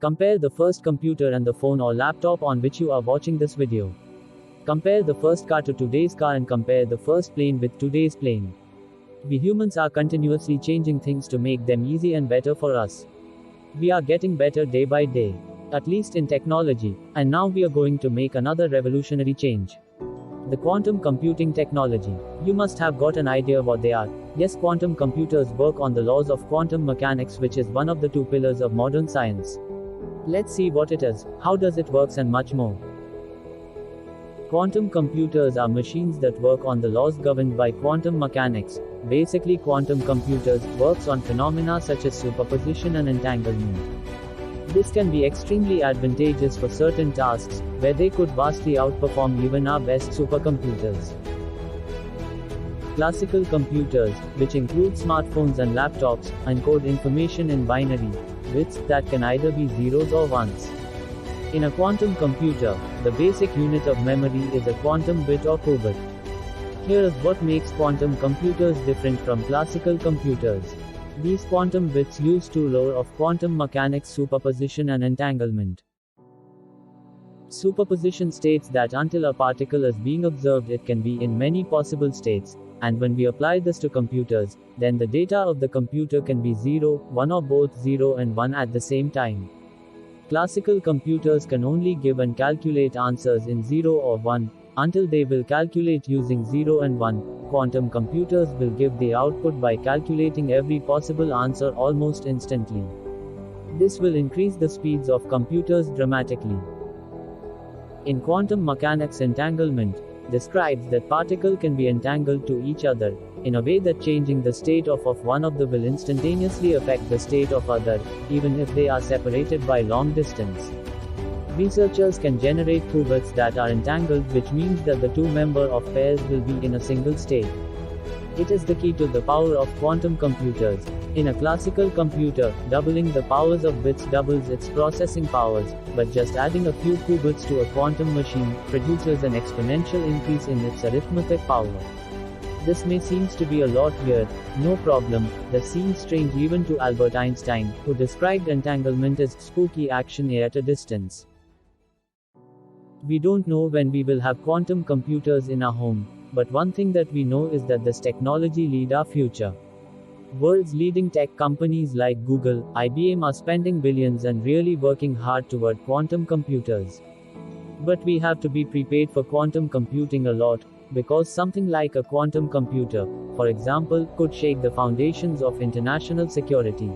Compare the first computer and the phone or laptop on which you are watching this video. Compare the first car to today's car and compare the first plane with today's plane. We humans are continuously changing things to make them easy and better for us. We are getting better day by day, at least in technology, and now we are going to make another revolutionary change. The quantum computing technology. You must have got an idea what they are. Yes, quantum computers work on the laws of quantum mechanics, which is one of the two pillars of modern science. Let's see what it is, how does it works, and much more. Quantum computers are machines that work on the laws governed by quantum mechanics. Basically, quantum computers works on phenomena such as superposition and entanglement. This can be extremely advantageous for certain tasks, where they could vastly outperform even our best supercomputers. Classical computers, which include smartphones and laptops, encode information in binary bits that can either be zeros or ones. In a quantum computer, the basic unit of memory is a quantum bit or qubit. Here is what makes quantum computers different from classical computers. These quantum bits use two laws of quantum mechanics: superposition and entanglement. Superposition states that until a particle is being observed, it can be in many possible states, and when we apply this to computers, then the data of the computer can be 0, 1 or both 0 and 1 at the same time. Classical computers can only give and calculate answers in 0 or 1, until they will calculate using 0 and 1. Quantum computers will give the output by calculating every possible answer almost instantly. This will increase the speeds of computers dramatically. In quantum mechanics, entanglement describes that particle can be entangled to each other, in a way that changing the state of one of them will instantaneously affect the state of other, even if they are separated by long distance. Researchers can generate qubits that are entangled, which means that the two member of pairs will be in a single state. It is the key to the power of quantum computers. In a classical computer, doubling the powers of bits doubles its processing powers, but just adding a few qubits to a quantum machine produces an exponential increase in its arithmetic power. This may seem to be a lot weird. No problem, this seems strange even to Albert Einstein, who described entanglement as spooky action at a distance. We don't know when we will have quantum computers in our home, but one thing that we know is that this technology leads our future. World's leading tech companies like Google, IBM are spending billions and really working hard toward quantum computers. But we have to be prepared for quantum computing a lot, because something like a quantum computer, for example, could shake the foundations of international security.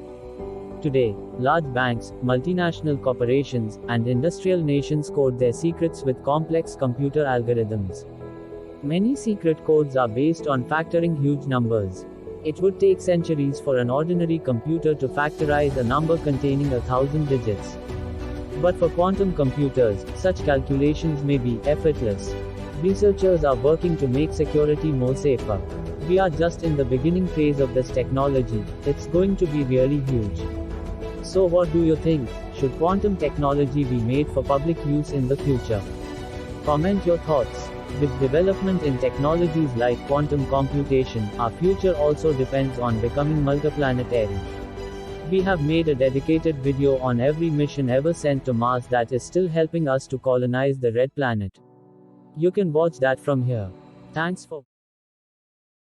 Today, large banks, multinational corporations, and industrial nations code their secrets with complex computer algorithms. Many secret codes are based on factoring huge numbers. It would take centuries for an ordinary computer to factorize a number containing 1,000 digits. But for quantum computers, such calculations may be effortless. Researchers are working to make security more safer. We are just in the beginning phase of this technology. It's going to be really huge. So what do you think? Should quantum technology be made for public use in the future? Comment your thoughts. With development in technologies like quantum computation, our future also depends on becoming multiplanetary. We have made a dedicated video on every mission ever sent to Mars that is still helping us to colonize the red planet. You can watch that from here. Thanks for